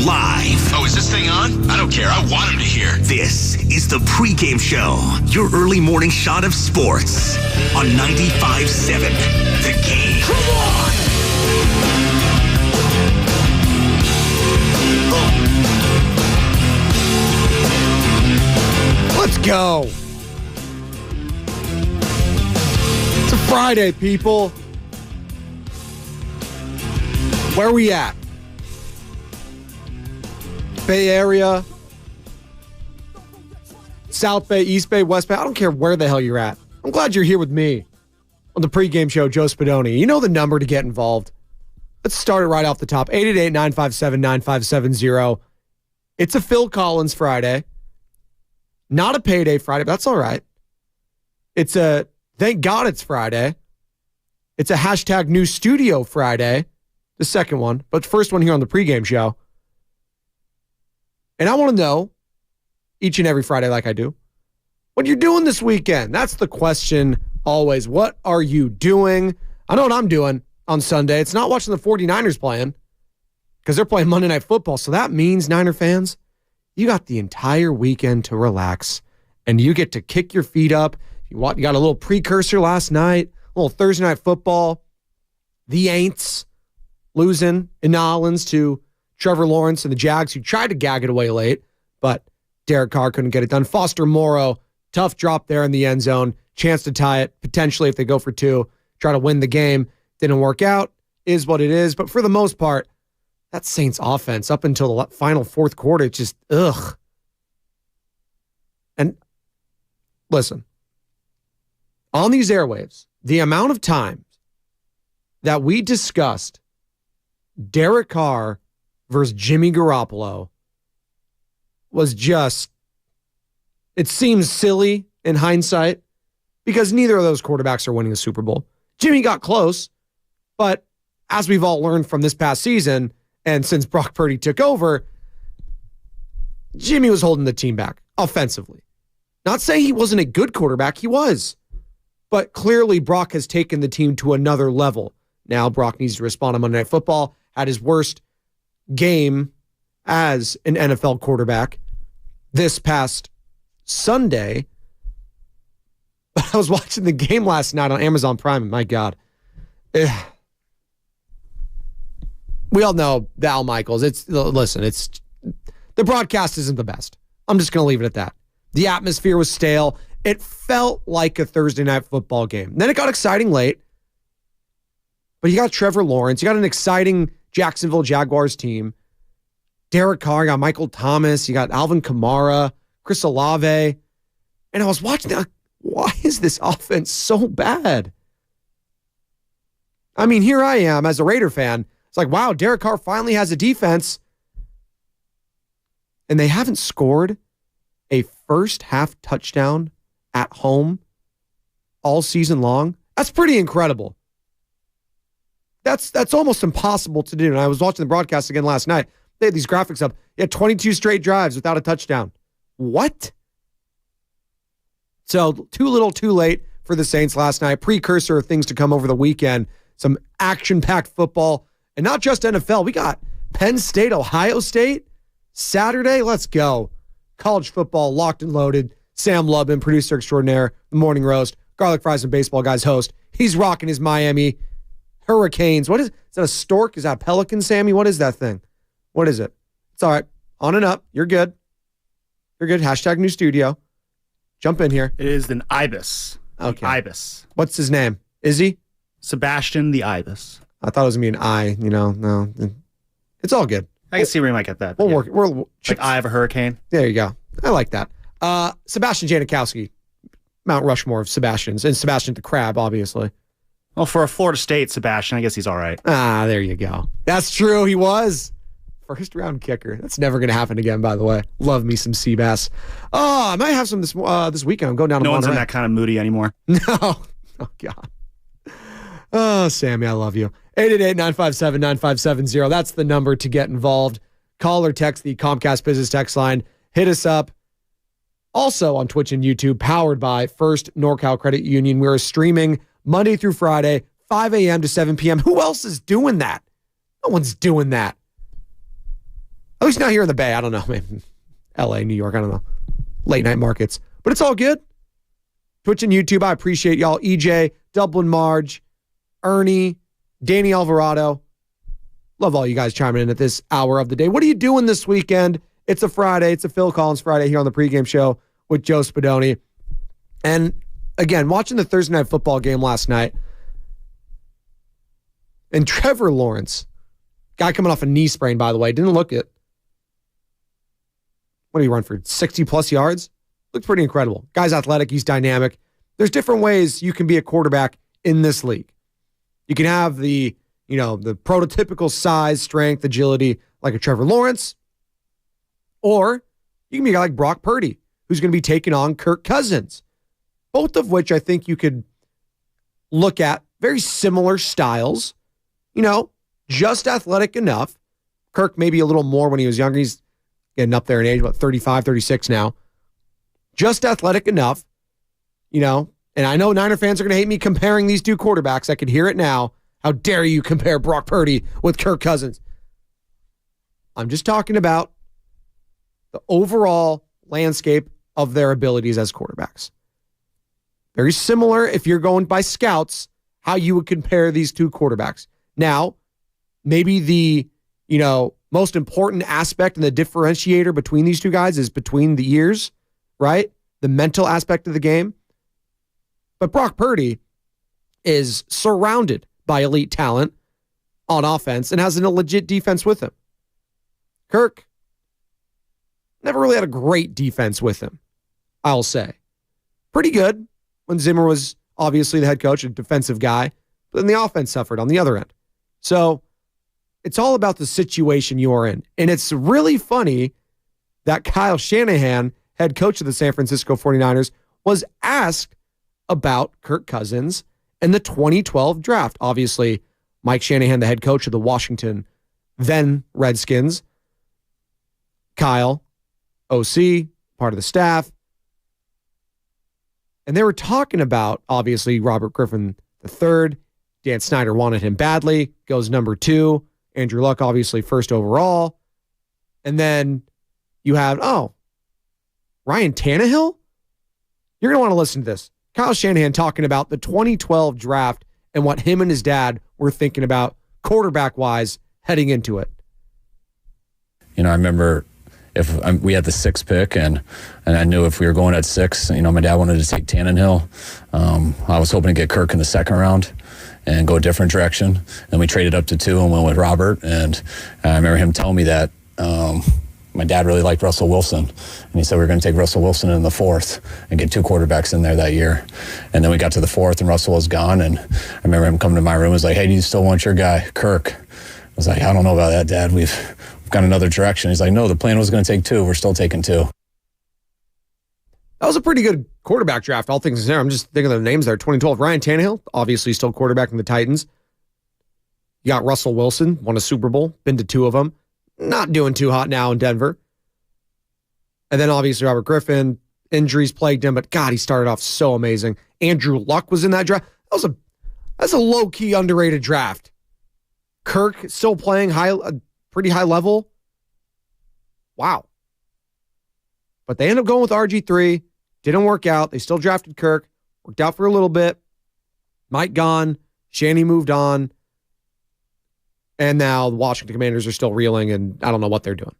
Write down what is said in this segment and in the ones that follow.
live. Oh, is this thing on? I don't care. I want him to hear. This is the Pregame Show, your early morning shot of sports on 95.7 The Game. Come on! Let's go. It's a Friday, people. Where are we at? Bay Area, South Bay, East Bay, West Bay. I don't care where the hell you're at. I'm glad you're here with me on the Pregame Show, Joe Spadoni. You know the number to get involved. Let's start it right off the top. 888-957-9570. It's a Phil Collins Friday. Not a payday Friday, but that's all right. It's a thank God it's Friday. It's a hashtag new studio Friday, the second one, but the first one here on the Pregame Show. And I want to know, each and every Friday like I do, what you're doing this weekend. That's the question always. What are you doing? I know what I'm doing on Sunday. It's not watching the 49ers playing because they're playing Monday Night Football. So that means, Niner fans, you got the entire weekend to relax and you get to kick your feet up. You got a little precursor last night, a little Thursday Night Football. The Aints losing in New Orleans to Trevor Lawrence and the Jags, who tried to gag it away late, but Derek Carr couldn't get it done. Foster Moreau, tough drop there in the end zone. Chance to tie it, potentially if they go for two, try to win the game. Didn't work out, is what it is. But for the most part, that Saints offense up until the final fourth quarter, it's just, ugh. And listen, on these airwaves, the amount of times that we discussed Derek Carr versus Jimmy Garoppolo was just, it seems silly in hindsight because neither of those quarterbacks are winning a Super Bowl. Jimmy got close, but as we've all learned from this past season and since Brock Purdy took over, Jimmy was holding the team back offensively. Not saying he wasn't a good quarterback, he was. But clearly Brock has taken the team to another level. Now Brock needs to respond on Monday Night Football, had his worst game as an NFL quarterback this past Sunday. I was watching the game last night on Amazon Prime, and my God. We all know Al Michaels. Listen, the broadcast isn't the best. I'm just going to leave it at that. The atmosphere was stale. It felt like a Thursday Night Football game. Then it got exciting late. But you got Trevor Lawrence. You got an exciting Jacksonville Jaguars team. Derek Carr, you got Michael Thomas, you got Alvin Kamara, Chris Olave. And I was watching that. Why is this offense so bad? I mean, here I am as a Raider fan. It's like, wow, Derek Carr finally has a defense. And they haven't scored a first half touchdown at home all season long. That's pretty incredible. That's almost impossible to do. And I was watching the broadcast again last night. They had these graphics up. You had 22 straight drives without a touchdown. What? So too little, too late for the Saints last night. Precursor of things to come over the weekend. Some action-packed football. And not just NFL. We got Penn State, Ohio State. Saturday, let's go. College football locked and loaded. Sam Lubin, producer extraordinaire, the Morning Roast, Garlic Fries and Baseball Guys host. He's rocking his Miami Hurricanes. Is that a stork? Is that a pelican, Sammy? What is that thing? What is it? It's all right. On and up. You're good. You're good. Hashtag new studio. Jump in here. It is an ibis. Okay. Ibis. What's his name? Is he? Sebastian the ibis. I thought it was going to be an I. No. It's all good. I can see where you might get that. We'll yeah. work. We're like eye of a hurricane. There you go. I like that. Sebastian Janikowski. Mount Rushmore of Sebastians. And Sebastian the Crab, obviously. Well, for a Florida State Sebastian, I guess he's all right. There you go. That's true. He was. First round kicker. That's never going to happen again, by the way. Love me some Seabass. Oh, I might have some this weekend. I'm going down to Monterey. No one's in that kind of moody anymore. No. Oh, God. Oh, Sammy, I love you. 888-957-9570. That's the number to get involved. Call or text the Comcast Business Text line. Hit us up. Also on Twitch and YouTube, powered by First NorCal Credit Union. We're streaming Monday through Friday, 5 a.m. to 7 p.m. Who else is doing that? No one's doing that. At least not here in the Bay. I don't know. Maybe LA, New York, I don't know. Late night markets. But it's all good. Twitch and YouTube, I appreciate y'all. EJ, Dublin Marge, Ernie, Danny Alvarado. Love all you guys chiming in at this hour of the day. What are you doing this weekend? It's a Friday. It's a Phil Collins Friday here on the pregame show with Joe Spadoni. And again, watching the Thursday night football game last night, and Trevor Lawrence, guy coming off a knee sprain, by the way, didn't look it. What did he run for? 60-plus yards? Looked pretty incredible. Guy's athletic. He's dynamic. There's different ways you can be a quarterback in this league. You can have the prototypical size, strength, agility like a Trevor Lawrence, or you can be a guy like Brock Purdy, who's going to be taking on Kirk Cousins, both of which I think you could look at very similar styles, just athletic enough. Kirk maybe a little more when he was younger. He's getting up there in age, about 35, 36 now. Just athletic enough, and I know Niner fans are going to hate me comparing these two quarterbacks. I could hear it now. How dare you compare Brock Purdy with Kirk Cousins? I'm just talking about the overall landscape of their abilities as quarterbacks. Very similar, if you're going by scouts, how you would compare these two quarterbacks. Now, maybe the, most important aspect and the differentiator between these two guys is between the ears, right? The mental aspect of the game. But Brock Purdy is surrounded by elite talent on offense and has a legit defense with him. Kirk never really had a great defense with him, I'll say. Pretty good when Zimmer was obviously the head coach, a defensive guy, but then the offense suffered on the other end. So it's all about the situation you are in. And it's really funny that Kyle Shanahan, head coach of the San Francisco 49ers, was asked about Kirk Cousins and the 2012 draft. Obviously, Mike Shanahan, the head coach of the Washington then Redskins. Kyle, OC, part of the staff. And they were talking about, obviously, Robert Griffin III. Dan Snyder wanted him badly, goes number 2. Andrew Luck, obviously, first overall. And then you have, Ryan Tannehill? You're going to want to listen to this. Kyle Shanahan talking about the 2012 draft and what him and his dad were thinking about quarterback-wise heading into it. I remember we had the 6th pick, and I knew if we were going at 6, my dad wanted to take Tannehill. I was hoping to get Kirk in the 2nd round and go a different direction. And we traded up to 2 and went with Robert. And I remember him telling me that my dad really liked Russell Wilson. And he said we were going to take Russell Wilson in the 4th and get 2 quarterbacks in there that year. And then we got to the 4th and Russell was gone. And I remember him coming to my room and was like, hey, do you still want your guy, Kirk? I was like, I don't know about that, Dad. We've gone another direction. He's like, no, the plan was going to take 2. We're still taking 2. That was a pretty good quarterback draft, all things considered. I'm just thinking of the names there. 2012, Ryan Tannehill, obviously still quarterback in the Titans. You got Russell Wilson, won a Super Bowl, been to 2 of them. Not doing too hot now in Denver. And then obviously Robert Griffin, injuries plagued him, but God, he started off so amazing. Andrew Luck was in that draft. That's a low-key underrated draft. Kirk still playing pretty high level. Wow. But they ended up going with RG3. Didn't work out. They still drafted Kirk. Worked out for a little bit. Mike gone. Shanny moved on. And now the Washington Commanders are still reeling, and I don't know what they're doing.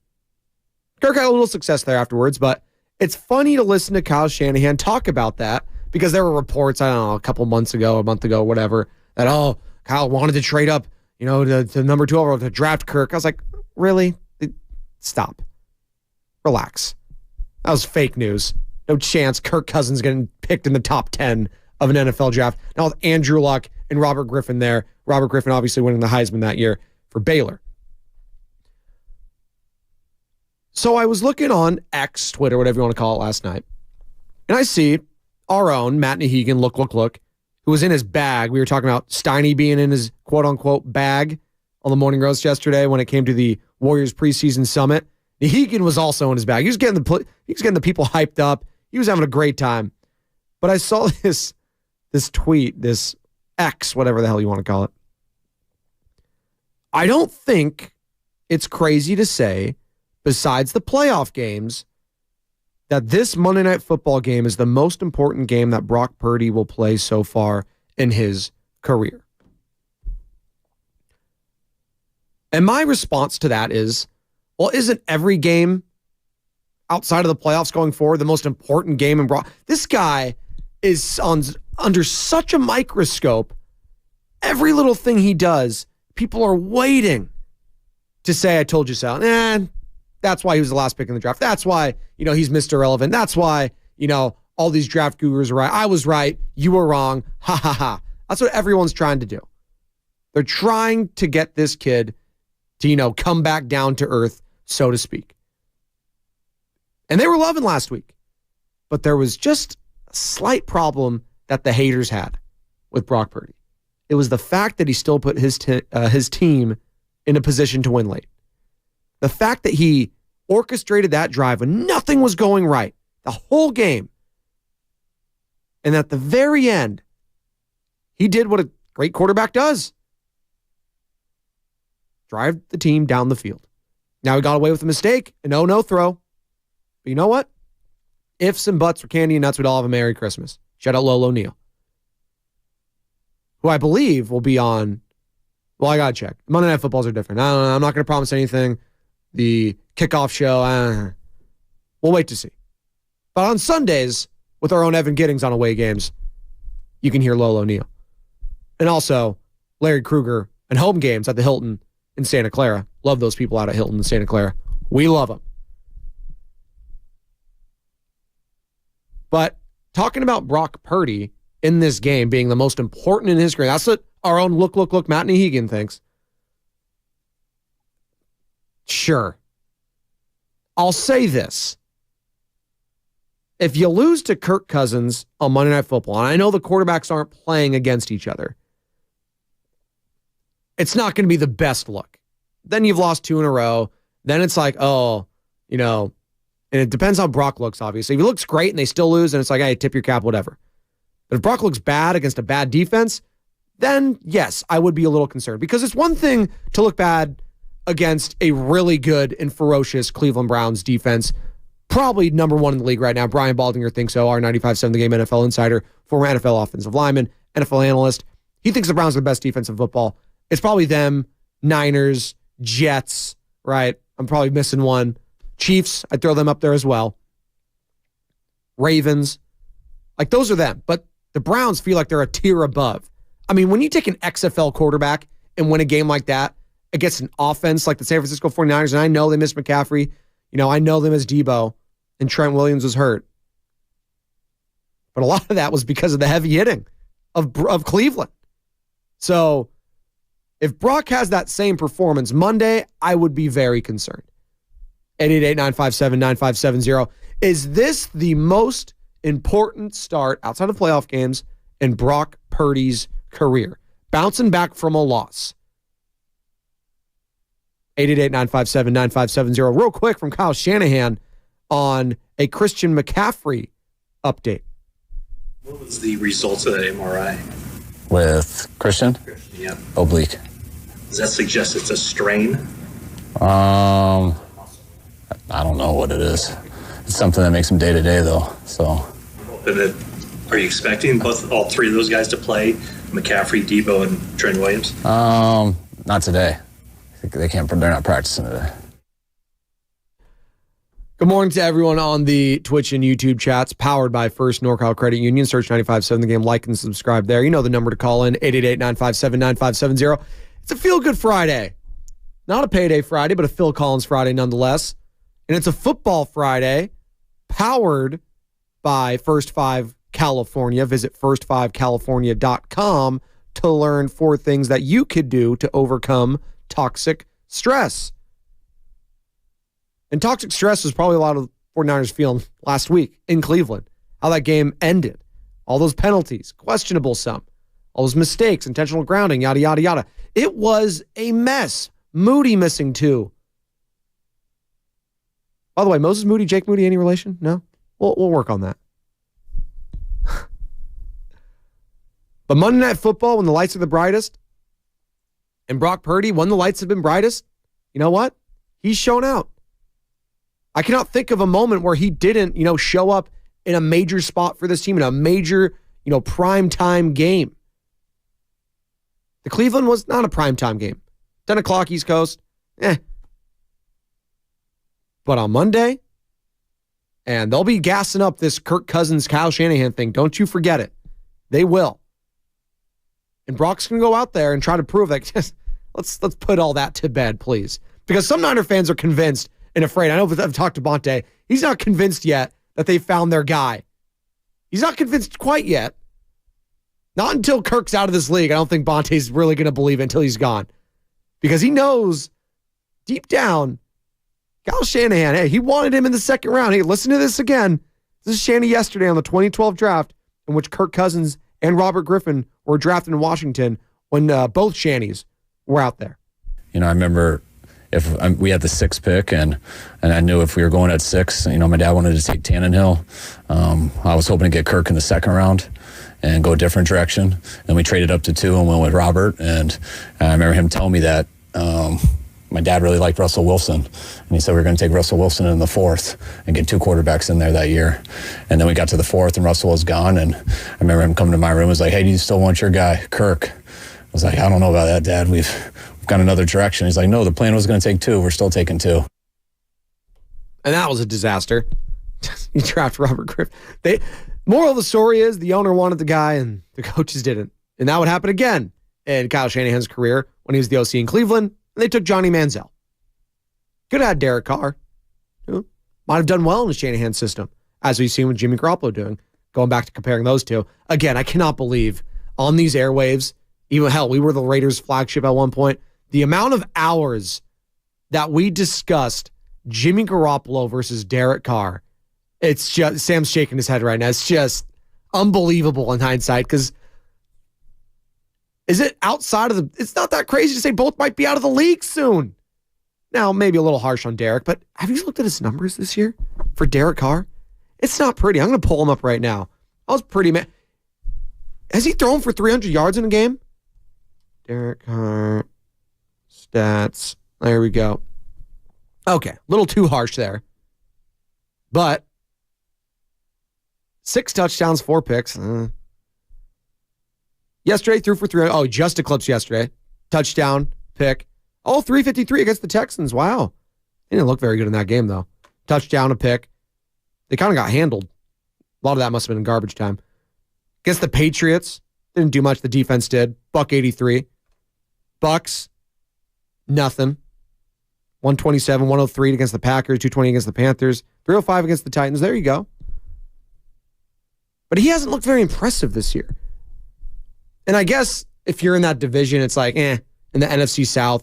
Kirk had a little success there afterwards, but it's funny to listen to Kyle Shanahan talk about that because there were reports, I don't know, a month ago, whatever, that, Kyle wanted to trade up, to number 2 overall to draft Kirk. I was like, really? Stop. Relax. That was fake news. No chance Kirk Cousins getting picked in the top 10 of an NFL draft. Now with Andrew Luck and Robert Griffin there. Robert Griffin obviously winning the Heisman that year for Baylor. So I was looking on X, Twitter, whatever you want to call it, last night, and I see our own Matt Nahigan, look, who was in his bag. We were talking about Steiny being in his quote-unquote bag on the Morning Roast yesterday when it came to the Warriors preseason summit. Nahigan was also in his bag. He was getting the people hyped up. He was having a great time. But I saw this tweet, this X, whatever the hell you want to call it. I don't think it's crazy to say besides the playoff games, that this Monday Night Football game is the most important game that Brock Purdy will play so far in his career. And my response to that is, well, isn't every game outside of the playoffs going forward the most important game in Brock? This guy is under such a microscope. Every little thing he does, people are waiting to say, I told you so. That's why he was the last pick in the draft. That's why, he's Mr. Irrelevant. That's why, all these draft gurus are right. I was right. You were wrong. Ha, ha, ha. That's what everyone's trying to do. They're trying to get this kid to, come back down to earth, so to speak. And they were loving last week. But there was just a slight problem that the haters had with Brock Purdy. It was the fact that he still put his team in a position to win late. The fact that he orchestrated that drive when nothing was going right, the whole game. And at the very end, he did what a great quarterback does. Drive the team down the field. Now he got away with a mistake, a no throw. But you know what? Ifs and buts for candy and nuts, we'd all have a Merry Christmas. Shout out Lolo Neal, who I believe will be on, well, I got to check. Monday Night Footballs are different. I don't know. I'm not going to promise anything. The kickoff show, we'll wait to see. But on Sundays, with our own Evan Giddings on away games, you can hear Lolo Neal. And also, Larry Krueger and home games at the Hilton in Santa Clara. Love those people out at Hilton in Santa Clara. We love them. But talking about Brock Purdy in this game being the most important in his career, that's what our own look, Matt Nahegan thinks. Sure. I'll say this. If you lose to Kirk Cousins on Monday Night Football, and I know the quarterbacks aren't playing against each other, it's not going to be the best look. Then you've lost 2 in a row. Then it's like, and it depends how Brock looks, obviously. If he looks great and they still lose, and it's like, hey, tip your cap, whatever. But if Brock looks bad against a bad defense, then yes, I would be a little concerned. Because it's one thing to look bad against a really good and ferocious Cleveland Browns defense, probably number 1 in the league right now. Brian Baldinger thinks so, our 95.7 The Game NFL insider, former NFL offensive lineman, NFL analyst. He thinks the Browns are the best defense in football. It's probably them, Niners, Jets, right? I'm probably missing one. Chiefs, I'd throw them up there as well. Ravens. Like, those are them. But the Browns feel like they're a tier above. I mean, when you take an XFL quarterback and win a game like that against an offense like the San Francisco 49ers, and I know they missed McCaffrey, I know them as Debo, and Trent Williams was hurt. But a lot of that was because of the heavy hitting of Cleveland. So if Brock has that same performance Monday, I would be very concerned. 888-957-9570. Is this the most important start outside of playoff games in Brock Purdy's career? Bouncing back from a loss. 888-957-9570. Real quick from Kyle Shanahan on a Christian McCaffrey update. What was the results of that MRI? With Christian? Yeah. Oblique. Does that suggest it's a strain? I don't know what it is. It's something that makes him day-to-day, though. So. Are you expecting all 3 of those guys to play? McCaffrey, Debo, and Trent Williams? Not today. They're not practicing today. Good morning to everyone on the Twitch and YouTube chats, powered by First NorCal Credit Union. Search 95.7 The Game, like and subscribe there. You know the number to call in, 888-957-9570. It's a feel-good Friday. Not a payday Friday, but a Phil Collins Friday nonetheless. And it's a football Friday powered by First 5 California. Visit first5california.com to learn 4 things that you could do to overcome toxic stress. And toxic stress was probably a lot of 49ers feeling last week in Cleveland. How that game ended. All those penalties, questionable some. All those mistakes, intentional grounding, yada, yada, yada. It was a mess. Moody missing 2. By the way, Moses Moody, Jake Moody, any relation? No? We'll work on that. But Monday Night Football, when the lights are the brightest, and Brock Purdy, when the lights have been brightest, you know what? He's shown out. I cannot think of a moment where he didn't, show up in a major spot for this team, in a major, prime time game. The Cleveland was not a prime time game. 10 o'clock East Coast, But on Monday, and they'll be gassing up this Kirk Cousins, Kyle Shanahan thing. Don't you forget it. They will. And Brock's going to go out there and try to prove that. Let's put all that to bed, please. Because some Niner fans are convinced and afraid. I know I've talked to Bonte. He's not convinced yet that they found their guy. He's not convinced quite yet. Not until Kirk's out of this league. I don't think Bonte's really going to believe it until he's gone. Because he knows deep down, Kyle Shanahan, hey, he wanted him in the second round. Hey, listen to this again. This is Shanny yesterday on the 2012 draft in which Kirk Cousins and Robert Griffin were drafted in Washington when both Shannys were out there. I remember we had the 6th pick, and I knew if we were going at 6, my dad wanted to take Tannenhill. I was hoping to get Kirk in the second round and go a different direction. And we traded up to 2 and went with Robert. And I remember him telling me that my dad really liked Russell Wilson. And he said we were going to take Russell Wilson in the 4th and get 2 quarterbacks in there that year. And then we got to the 4th and Russell was gone. And I remember him coming to my room and was like, hey, do you still want your guy, Kirk? I was like, I don't know about that, Dad. We've gone another direction. He's like, no, the plan was going to take 2. We're still taking 2. And that was a disaster. You draft Robert Griffin. Moral of the story is the owner wanted the guy and the coaches didn't. And that would happen again in Kyle Shanahan's career when he was the OC in Cleveland, and they took Johnny Manziel. Could have had Derek Carr. Might have done well in the Shanahan system, as we've seen with Jimmy Garoppolo doing. Going back to comparing those two. Again, I cannot believe on these airwaves, even hell, we were the Raiders' flagship at one point, the amount of hours that we discussed Jimmy Garoppolo versus Derek Carr. It's just, Sam's shaking his head right now. It's just unbelievable in hindsight because is it outside of it's not that crazy to say both might be out of the league soon. Now, maybe a little harsh on Derek, but have you looked at his numbers this year for Derek Carr? It's not pretty. I'm going to pull him up right now. I was pretty mad. Has he thrown for 300 yards in a game? Derek Carr stats. There we go. Okay, a little too harsh there. But 6 touchdowns, 4 picks. Yesterday, threw for 300. Oh, just eclipsed yesterday. Touchdown, pick. Oh, 353 against the Texans. Wow. He didn't look very good in that game, though. Touchdown, a pick. They kind of got handled. A lot of that must have been in garbage time. Against the Patriots, didn't do much. The defense did. $183. Bucks, nothing. 127, 103 against the Packers, 220 against the Panthers, 305 against the Titans. There you go. But he hasn't looked very impressive this year. And I guess if you're in that division, it's like, in the NFC South,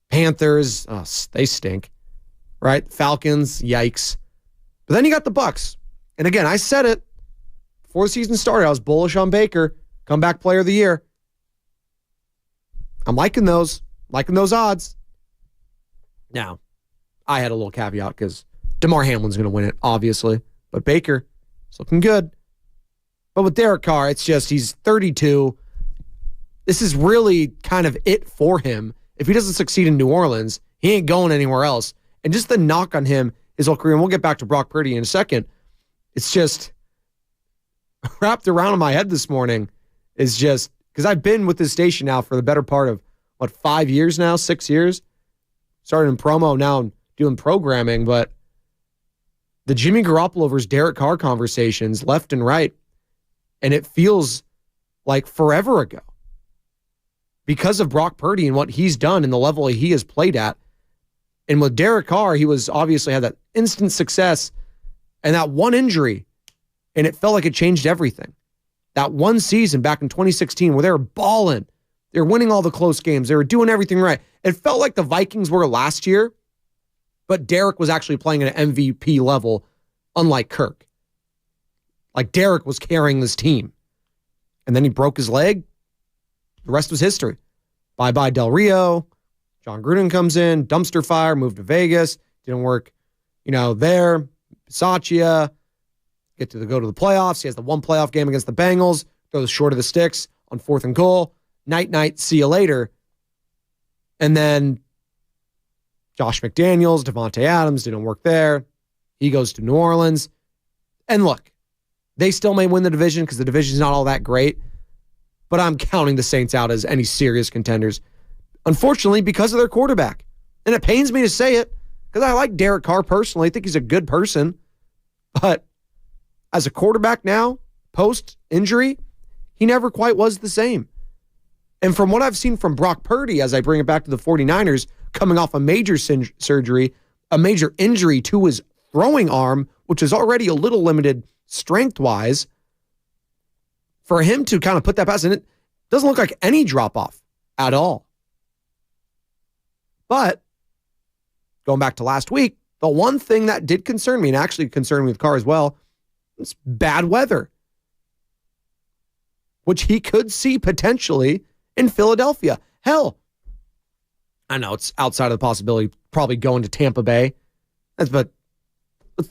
Panthers, they stink, right? Falcons, yikes. But then you got the Bucks. And again, I said it before the season started. I was bullish on Baker, comeback player of the year. I'm liking those odds. Now, I had a little caveat because DeMar Hamlin's going to win it, obviously. But Baker, it's looking good. But with Derek Carr, it's just he's 32. This is really kind of it for him. If he doesn't succeed in New Orleans, he ain't going anywhere else. And just the knock on him his whole career, and we'll get back to Brock Purdy in a second, it's just wrapped around in my head this morning is just, because I've been with this station now for the better part of, 5 years now, 6 years? Started in promo, now I'm doing programming, but the Jimmy Garoppolo versus Derek Carr conversations left and right, and it feels like forever ago because of Brock Purdy and what he's done and the level he has played at. And with Derek Carr, he was obviously had that instant success and that one injury, and it felt like it changed everything. That one season back in 2016 where they were balling, they were winning all the close games, they were doing everything right. It felt like the Vikings were last year, but Derek was actually playing at an MVP level, unlike Kirk. Like Derek was carrying this team. And then he broke his leg. The rest was history. Bye-bye Del Rio. John Gruden comes in, dumpster fire, moved to Vegas. Didn't work, there. Bisaccia. Go to the playoffs. He has the one playoff game against the Bengals. Goes short of the sticks on 4th and goal. Night, see you later. And then Josh McDaniels, Devontae Adams didn't work there. He goes to New Orleans. And look, they still may win the division because the division's not all that great, but I'm counting the Saints out as any serious contenders, unfortunately, because of their quarterback. And it pains me to say it because I like Derek Carr personally. I think he's a good person. But as a quarterback now, post-injury, he never quite was the same. And from what I've seen from Brock Purdy, as I bring it back to the 49ers, coming off a major surgery, a major injury to his throwing arm, which is already a little limited strength-wise, for him to kind of put that pass in, it doesn't look like any drop-off at all. But going back to last week, the one thing that did concern me, and actually concerned me with Carr as well, is bad weather, which he could see potentially in Philadelphia. Hell, I know it's outside of the possibility, probably going to Tampa Bay. But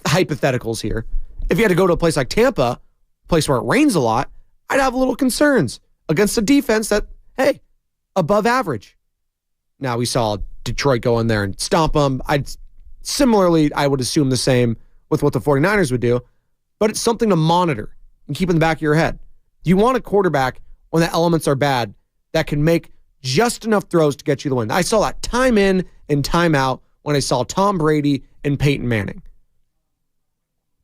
hypotheticals here. If you had to go to a place like Tampa, a place where it rains a lot, I'd have a little concerns against a defense that, hey, above average. Now, we saw Detroit go in there and stomp them. I would assume the same with what the 49ers would do, but it's something to monitor and keep in the back of your head. You want a quarterback when the elements are bad that can make just enough throws to get you the win. I saw that time in and time out when I saw Tom Brady and Peyton Manning.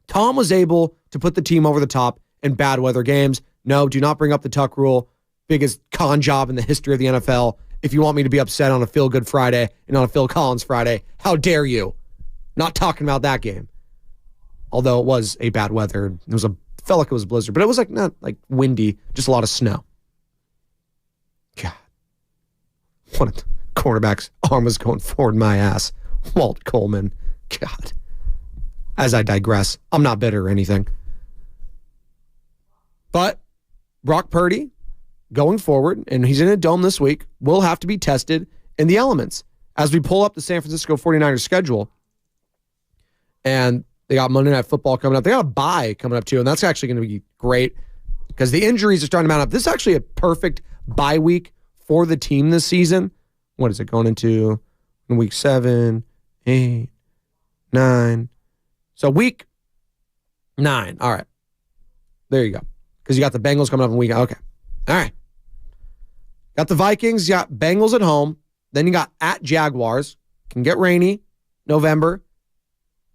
Tom was able to put the team over the top in bad weather games. No, do not bring up the Tuck rule. Biggest con job in the history of the NFL. If you want me to be upset on a Feel Good Friday and on a Phil Collins Friday, how dare you? Not talking about that game. Although it was a bad weather. Felt like it was a blizzard, but it was like not like windy, just a lot of snow. God. What a cornerback's arm was going forward my ass. Walt Coleman. God. As I digress, I'm not bitter or anything. But Brock Purdy, going forward, and he's in a dome this week, will have to be tested in the elements. As we pull up the San Francisco 49ers schedule, and they got Monday Night Football coming up. They got a bye coming up too, and that's actually going to be great because the injuries are starting to mount up. This is actually a perfect bye week for the team this season. What is it going into week 7, 8, 9? So week 9. All right. There you go. Because you got the Bengals coming up in week. Okay. All right. Got the Vikings. You got Bengals at home. Then you got at Jaguars. Can get rainy. November.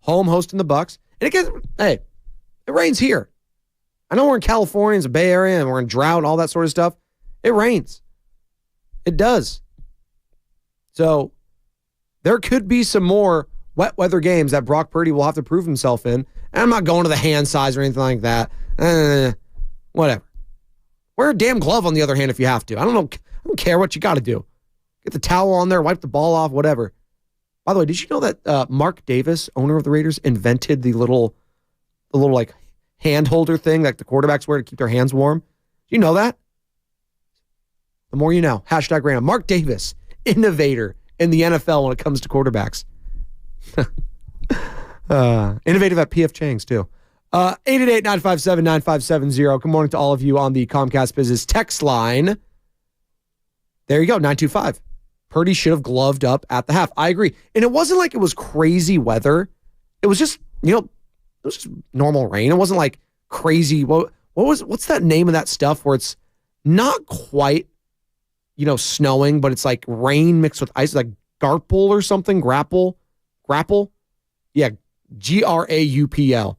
Home hosting the Bucks. And it gets, hey, it rains here. I know we're in California, it's a Bay Area, and we're in drought and all that sort of stuff. It rains. It does. So there could be some more wet weather games that Brock Purdy will have to prove himself in. And I'm not going to the hand size or anything like that. Whatever. Wear a damn glove on the other hand if you have to. I don't care what you got to do. Get the towel on there, wipe the ball off, whatever. By the way, did you know that Mark Davis, owner of the Raiders, invented the little like hand holder thing that the quarterbacks wear to keep their hands warm? Do you know that? The more you know. Hashtag random. Mark Davis, innovator in the NFL when it comes to quarterbacks. Innovative at PF Chang's too. 888-957-9570. Good morning to all of you on the Comcast Business text line. There you go, 925. Purdy should have gloved up at the half. I agree. And it wasn't like it was crazy weather. It was just, it was just normal rain. It wasn't like crazy. What's that name of that stuff where it's not quite, snowing, but it's like rain mixed with ice, like garple or something, grapple? Yeah, Graupl.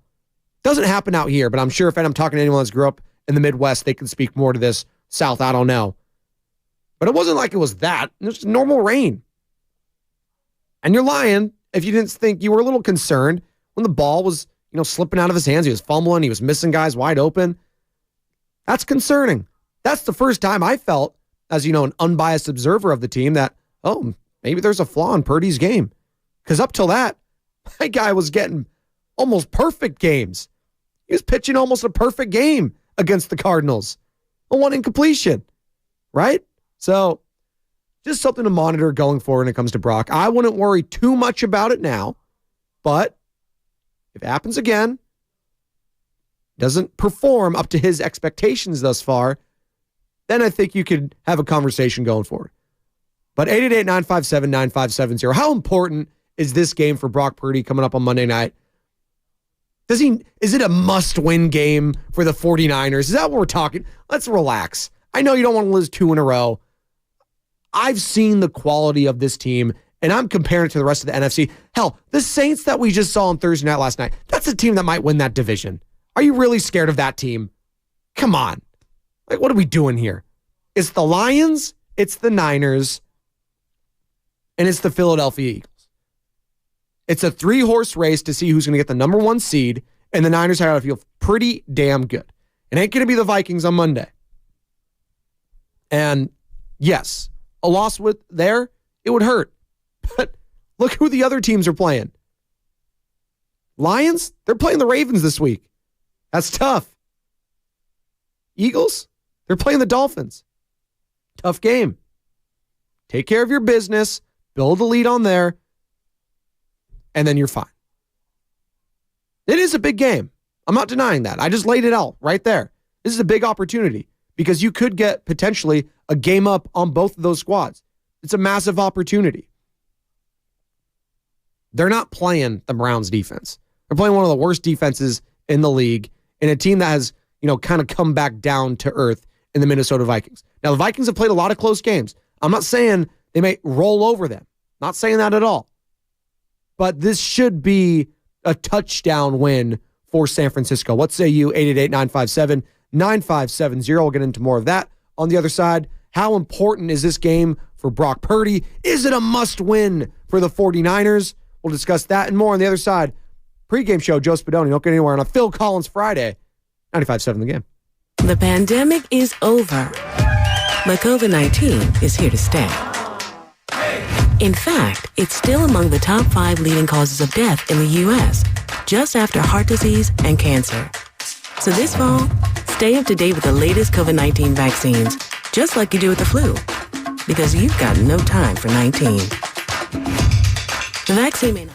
Doesn't happen out here, but I'm sure if I'm talking to anyone that's grew up in the Midwest, they can speak more to this. South, I don't know. But it wasn't like it was that. It was just normal rain. And you're lying if you didn't think you were a little concerned when the ball was, slipping out of his hands. He was fumbling. He was missing guys wide open. That's concerning. That's the first time I felt, as an unbiased observer of the team, that, maybe there's a flaw in Purdy's game. Because up till that, my guy was getting almost perfect games. He was pitching almost a perfect game against the Cardinals. A one incompletion, right? So just something to monitor going forward when it comes to Brock. I wouldn't worry too much about it now, but if it happens again, doesn't perform up to his expectations thus far, then I think you could have a conversation going forward. But 888-957-9570. How important is this game for Brock Purdy coming up on Monday night? Is it a must-win game for the 49ers? Is that what we're talking? Let's relax. I know you don't want to lose 2 in a row. I've seen the quality of this team, and I'm comparing it to the rest of the NFC. Hell, the Saints that we just saw on Thursday night last night, that's a team that might win that division. Are you really scared of that team? Come on. Like, what are we doing here? It's the Lions, it's the Niners, and it's the Philadelphia Eagles. It's a 3-horse race to see who's going to get the number 1 seed, and the Niners are going to feel pretty damn good. It ain't going to be the Vikings on Monday. And yes, a loss it would hurt. But look who the other teams are playing. Lions, they're playing the Ravens this week. That's tough. Eagles, they're playing the Dolphins. Tough game. Take care of your business, build a lead on there, and then you're fine. It is a big game. I'm not denying that. I just laid it out right there. This is a big opportunity because you could get potentially a game up on both of those squads. It's a massive opportunity. They're not playing the Browns defense. They're playing one of the worst defenses in the league in a team that has, kind of come back down to earth in the Minnesota Vikings. Now, the Vikings have played a lot of close games. I'm not saying they may roll over them. Not saying that at all. But this should be a touchdown win for San Francisco. What say you? 888-957-9570. We'll get into more of that on the other side. How important is this game for Brock Purdy? Is it a must-win for the 49ers? We'll discuss that and more on the other side. Pregame show, Joe Spadoni. Don't get anywhere on a Phil Collins Friday. 95.7 The Game. The pandemic is over, but COVID-19 is here to stay. In fact, it's still among the top 5 leading causes of death in the U.S., just after heart disease and cancer. So this fall, stay up to date with the latest COVID-19 vaccines, just like you do with the flu, because you've got no time for 19. The vaccine may not.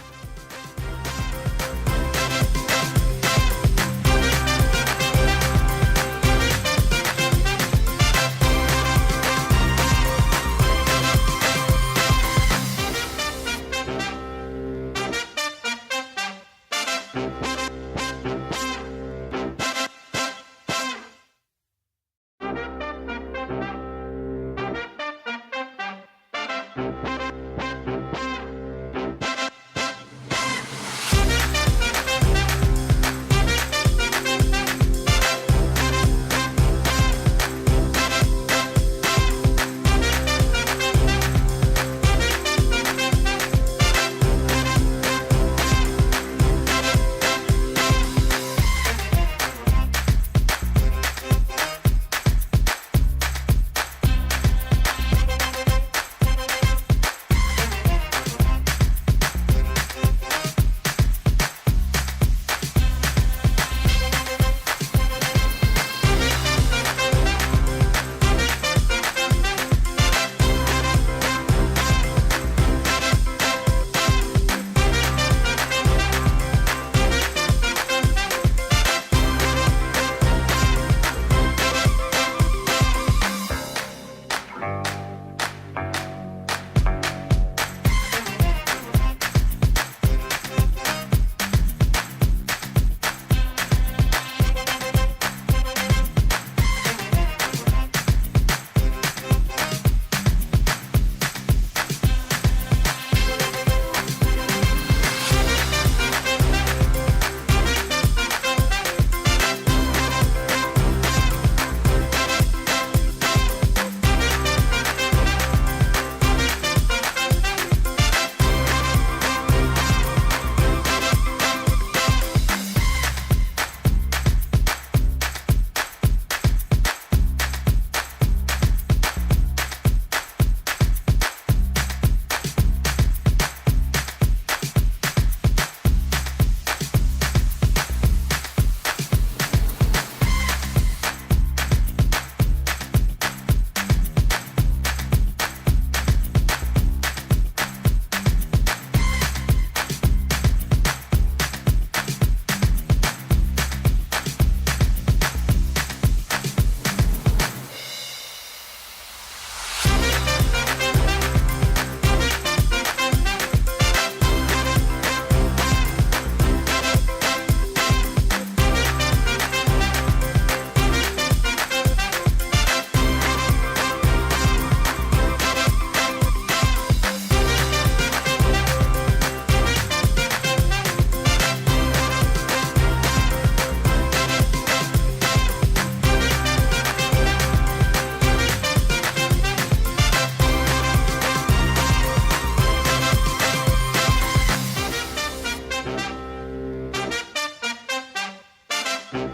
Go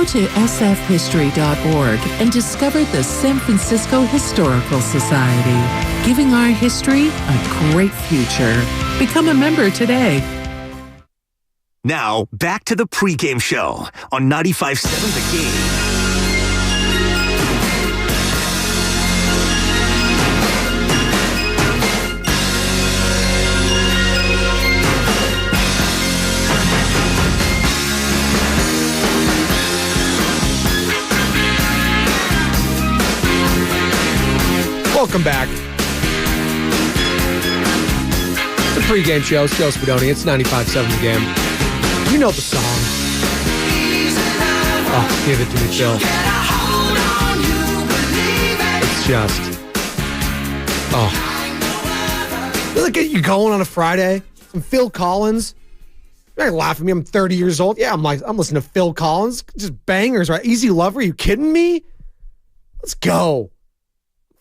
to sfhistory.org and discover the San Francisco Historical Society, giving our history a great future. Become a member today. Now, back to the pregame show on 95.7 The Game. Welcome back. The pregame show, Joe Spadoni. It's 95.7 The Game. You know the song. Oh, give it to me, Phil. It's just, Look at you going on a Friday. Some Phil Collins. You're not laughing at me. I'm 30 years old. Yeah, I'm listening to Phil Collins. Just bangers, right? Easy Lover. Are you kidding me? Let's go.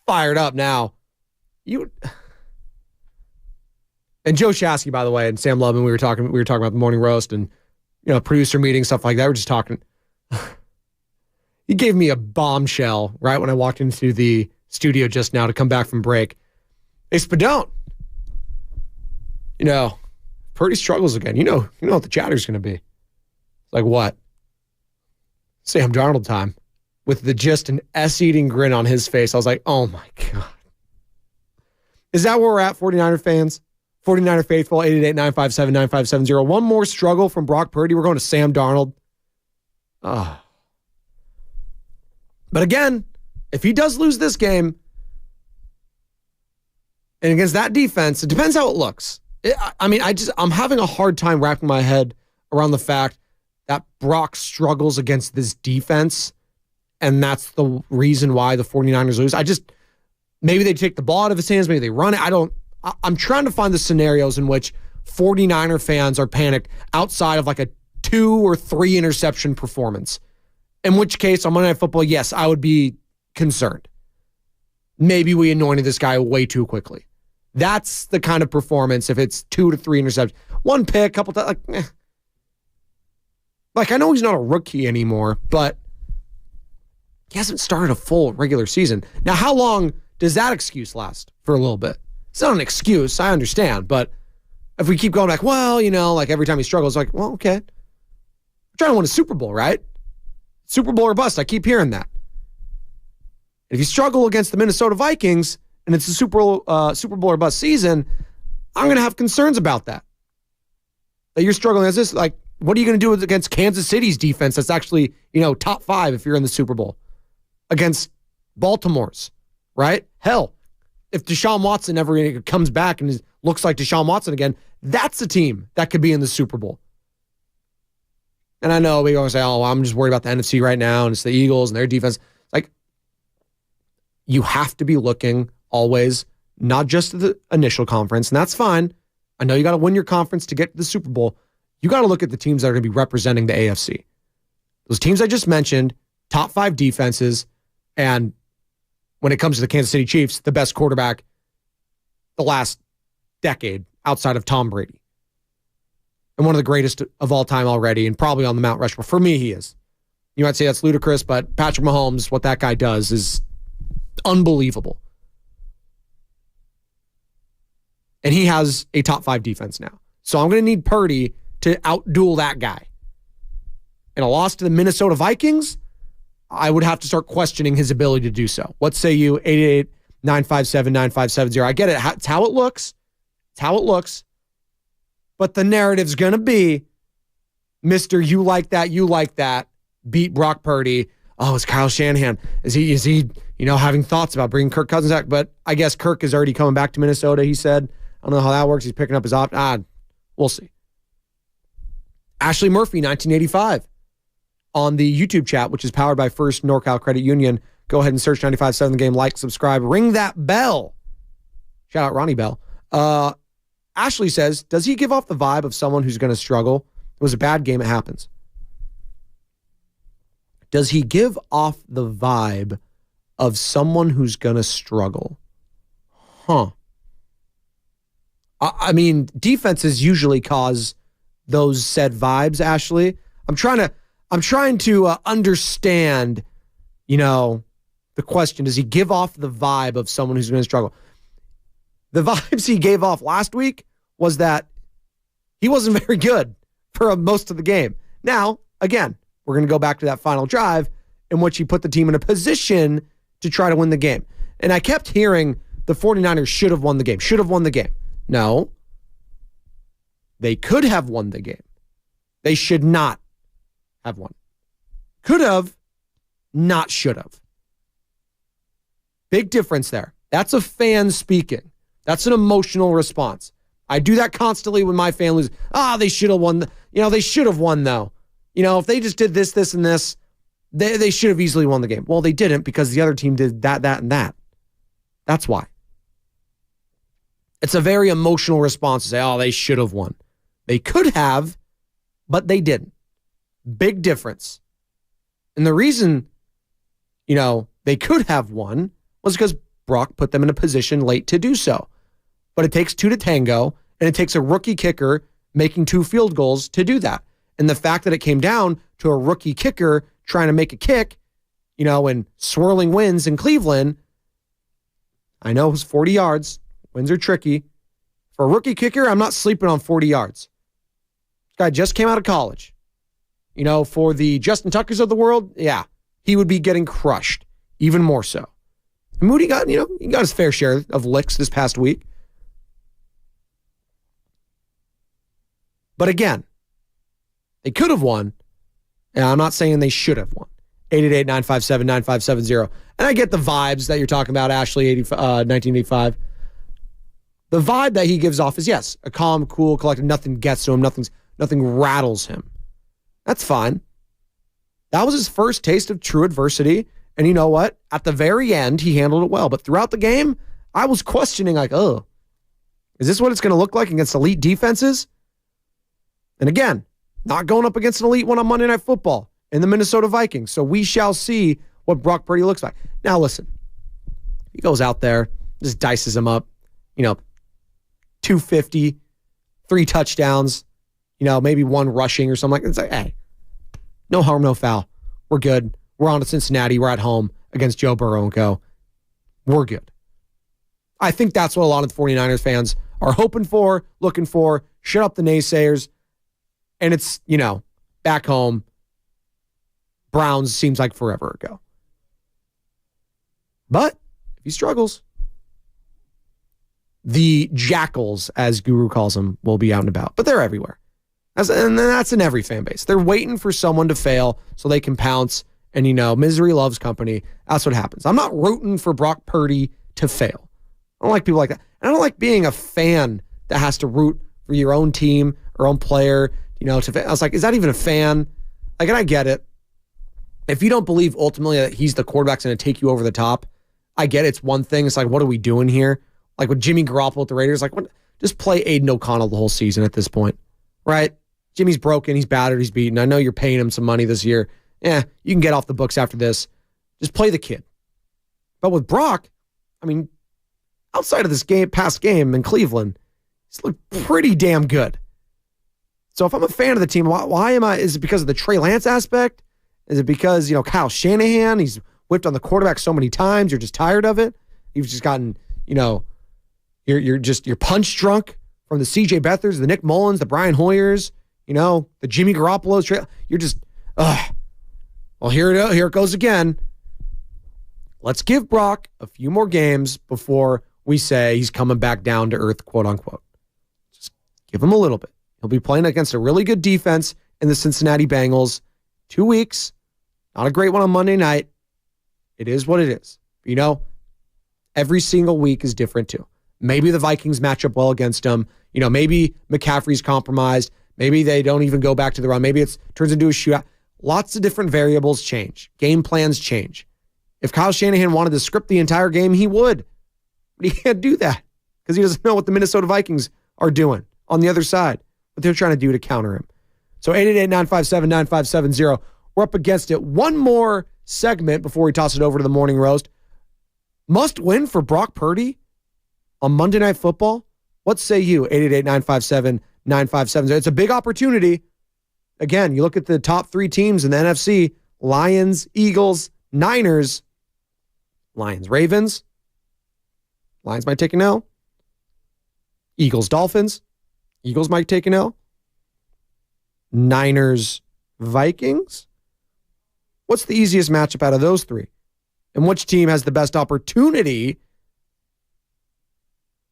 Fired up now. And Joe Shasky, by the way, and Sam Lubman, we were talking about the morning roast and producer meeting, stuff like that. We're just talking. He gave me a bombshell right when I walked into the studio just now to come back from break. Hey, Spadone. Purdy struggles again. You know what the chatter's going to be. Like what? Sam Darnold time. With the just an S-eating grin on his face. I was like, oh my God. Is that where we're at, 49er fans? 49er faithful, 888-957-9570. One more struggle from Brock Purdy. We're going to Sam Darnold. But again, if he does lose this game, and against that defense, it depends how it looks. I'm having a hard time wrapping my head around the fact that Brock struggles against this defense, and that's the reason why the 49ers lose. Maybe they take the ball out of his hands, maybe they run it. I'm trying to find the scenarios in which 49er fans are panicked outside of like a 2 or 3 interception performance. In which case, on Monday Night Football, yes, I would be concerned. Maybe we anointed this guy way too quickly. That's the kind of performance if it's 2 to 3 interceptions. 1 pick, couple times, Like, I know he's not a rookie anymore, but he hasn't started a full regular season. Now, how long does that excuse last? For a little bit. It's not an excuse, I understand, but if we keep going back, like every time he struggles, like, well, okay. We're trying to win a Super Bowl, right? Super Bowl or bust, I keep hearing that. If you struggle against the Minnesota Vikings and it's a Super Bowl or bust season, I'm going to have concerns about that. That you're struggling as this, like, what are you going to do against Kansas City's defense that's actually, top 5 if you're in the Super Bowl? Against Baltimore's, right? Hell, if Deshaun Watson ever comes back and looks like Deshaun Watson again, that's a team that could be in the Super Bowl. And I know we always say, I'm just worried about the NFC right now, and it's the Eagles and their defense. Like, you have to be looking always, not just at the initial conference, and that's fine. I know you got to win your conference to get to the Super Bowl. You got to look at the teams that are going to be representing the AFC. Those teams I just mentioned, top 5 defenses, and when it comes to the Kansas City Chiefs, the best quarterback the last decade outside of Tom Brady. And one of the greatest of all time already, and probably on the Mount Rushmore. For me, he is. You might say that's ludicrous, but Patrick Mahomes, what that guy does is unbelievable. And he has a top 5 defense now. So I'm going to need Purdy to outduel that guy. In a loss to the Minnesota Vikings, I would have to start questioning his ability to do so. What say you? 888-957-9570. I get it. It's how it looks. It's how it looks. But the narrative's going to be, Mr. You like that, beat Brock Purdy. Oh, it's Kyle Shanahan. Is he, having thoughts about bringing Kirk Cousins back? But I guess Kirk is already coming back to Minnesota, he said. I don't know how that works. He's picking up his we'll see. Ashley Murphy, 1985. On the YouTube chat, which is powered by First NorCal Credit Union. Go ahead and search 95.7 The Game, like, subscribe, ring that bell. Shout out Ronnie Bell. Ashley says, does he give off the vibe of someone who's going to struggle? It was a bad game, it happens. Does he give off the vibe of someone who's going to struggle? I mean, defenses usually cause those said vibes, Ashley. I'm trying to understand, the question. Does he give off the vibe of someone who's going to struggle? The vibes he gave off last week was that he wasn't very good for most of the game. Now, again, we're going to go back to that final drive in which he put the team in a position to try to win the game. And I kept hearing the 49ers should have won the game. No. They could have won the game. They should not have won. Could have, not should have. Big difference there. That's a fan speaking. That's an emotional response. I do that constantly when my fan loses. They should have won. They should have won, though. If they just did this, and this, they should have easily won the game. Well, they didn't because the other team did that, and that. That's why. It's a very emotional response to say, they should have won. They could have, but they didn't. Big difference. And the reason, they could have won was because Brock put them in a position late to do so. But it takes 2 to tango, and it takes a rookie kicker making 2 field goals to do that. And the fact that it came down to a rookie kicker trying to make a kick, in swirling winds in Cleveland, I know it was 40 yards. Winds are tricky. For a rookie kicker, I'm not sleeping on 40 yards. This guy just came out of college. For the Justin Tuckers of the world, yeah, he would be getting crushed, even more so. And Moody got, he got his fair share of licks this past week. But again, they could have won, and I'm not saying they should have won. 888-957-9570. And I get the vibes that you're talking about, Ashley, 1985. The vibe that he gives off is, yes, a calm, cool, collected. Nothing gets to him. Nothing rattles him. That's fine. That was his first taste of true adversity. And you know what? At the very end, he handled it well. But throughout the game, I was questioning, is this what it's going to look like against elite defenses? And again, not going up against an elite one on Monday Night Football in the Minnesota Vikings. So we shall see what Brock Purdy looks like. Now, listen, he goes out there, just dices him up, 250, 3 touchdowns, maybe 1 rushing or something like that. It's like, hey, no harm, no foul. We're good. We're on to Cincinnati. We're at home against Joe Burrow and co. We're good. I think that's what a lot of the 49ers fans are hoping for, looking for. Shut up the naysayers. And it's, back home, Browns seems like forever ago. But if he struggles, the jackals, as Guru calls them, will be out and about. But they're everywhere. And that's in every fan base. They're waiting for someone to fail so they can pounce. And, misery loves company. That's what happens. I'm not rooting for Brock Purdy to fail. I don't like people like that. And I don't like being a fan that has to root for your own team or own player, to fail. I was like, is that even a fan? Like, and I get it. If you don't believe ultimately that he's the quarterback that's going to take you over the top, I get it. It's one thing. It's like, what are we doing here? Like with Jimmy Garoppolo at the Raiders, like, what? just play Aiden O'Connell the whole season at this point, right? Jimmy's broken. He's battered. He's beaten. I know you're paying him some money this year. You can get off the books after this. Just play the kid. But with Brock, I mean, outside of this past game in Cleveland, he's looked pretty damn good. So if I'm a fan of the team, why am I? Is it because of the Trey Lance aspect? Is it because, Kyle Shanahan, he's whipped on the quarterback so many times, you're just tired of it? You've just gotten, you're punch drunk from the CJ Beathers, the Nick Mullins, the Brian Hoyers, the Jimmy Garoppolo's. You're just, well, here it goes again. Let's give Brock a few more games before we say he's coming back down to earth, quote unquote. Just give him a little bit. He'll be playing against a really good defense in the Cincinnati Bengals. 2 weeks. Not a great one on Monday night. It is what it is. Every single week is different too. Maybe the Vikings match up well against them. Maybe McCaffrey's compromised. Maybe they don't even go back to the run. Maybe it turns into a shootout. Lots of different variables change. Game plans change. If Kyle Shanahan wanted to script the entire game, he would. But he can't do that because he doesn't know what the Minnesota Vikings are doing on the other side, what they're trying to do to counter him. So 888-957-9570. We're up against it. One more segment before we toss it over to the morning roast. Must win for Brock Purdy on Monday Night Football? What say you? 888-957-9570. It's a big opportunity. Again, you look at the top 3 teams in the NFC, Lions, Eagles, Niners. Lions, Ravens. Lions might take an L. Eagles, Dolphins. Eagles might take an L. Niners, Vikings. What's the easiest matchup out of those 3? And which team has the best opportunity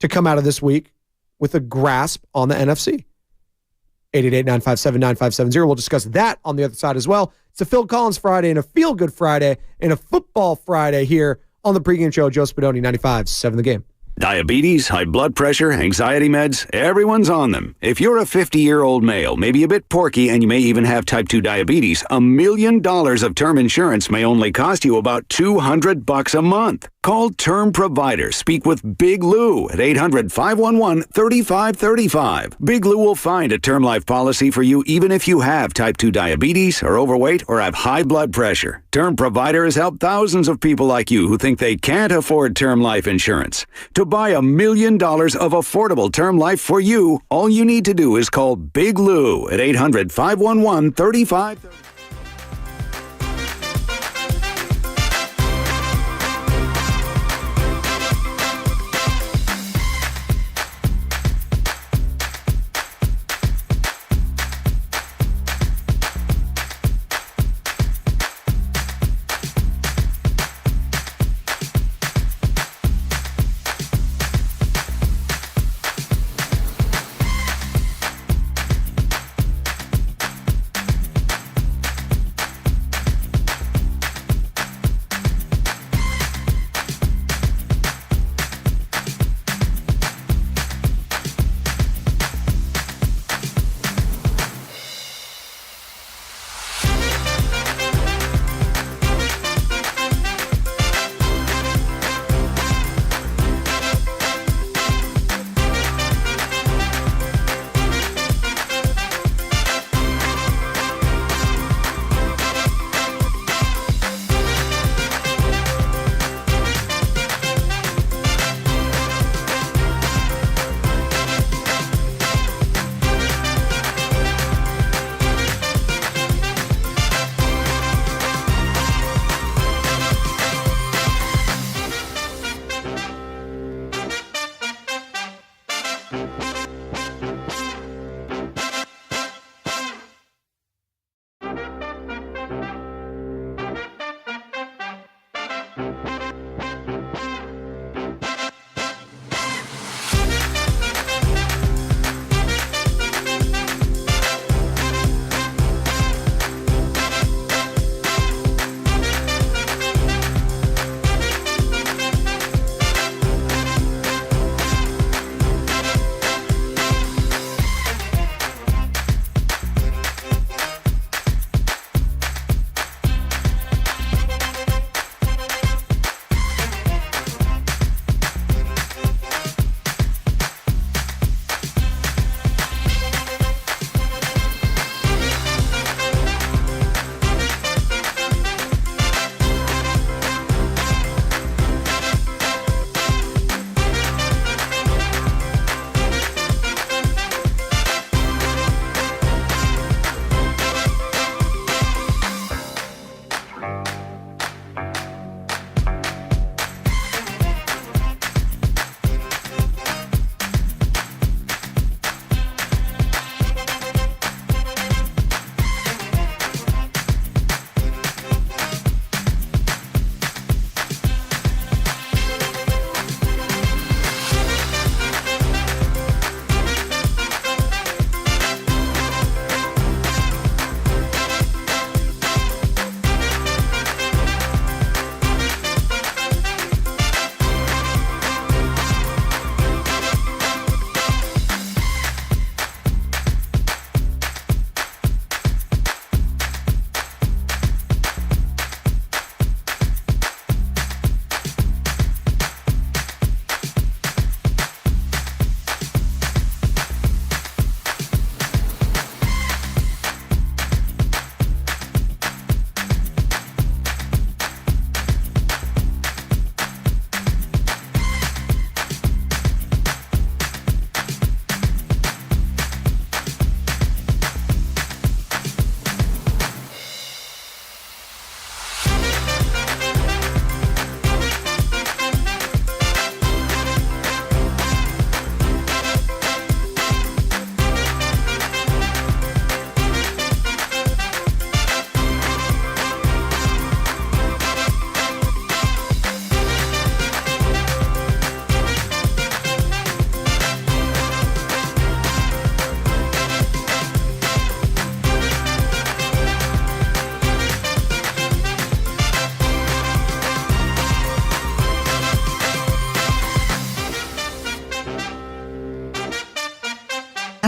to come out of this week with a grasp on the NFC? 888-957-9570. We'll discuss that on the other side as well. It's a Phil Collins Friday and a feel-good Friday and a football Friday here on the pregame show. Joe Spadoni, 95.7 The Game. Diabetes, high blood pressure, anxiety meds, everyone's on them. If you're a 50-year-old male, maybe a bit porky, and you may even have type 2 diabetes, $1 million of term insurance may only cost you about $200 a month. Call Term Provider. Speak with Big Lou at 800-511-3535. Big Lou will find a term life policy for you even if you have type 2 diabetes, are overweight, or have high blood pressure. Term Provider has helped thousands of people like you who think they can't afford term life insurance. To buy $1 million of affordable term life for you, all you need to do is call Big Lou at 800-511-3535.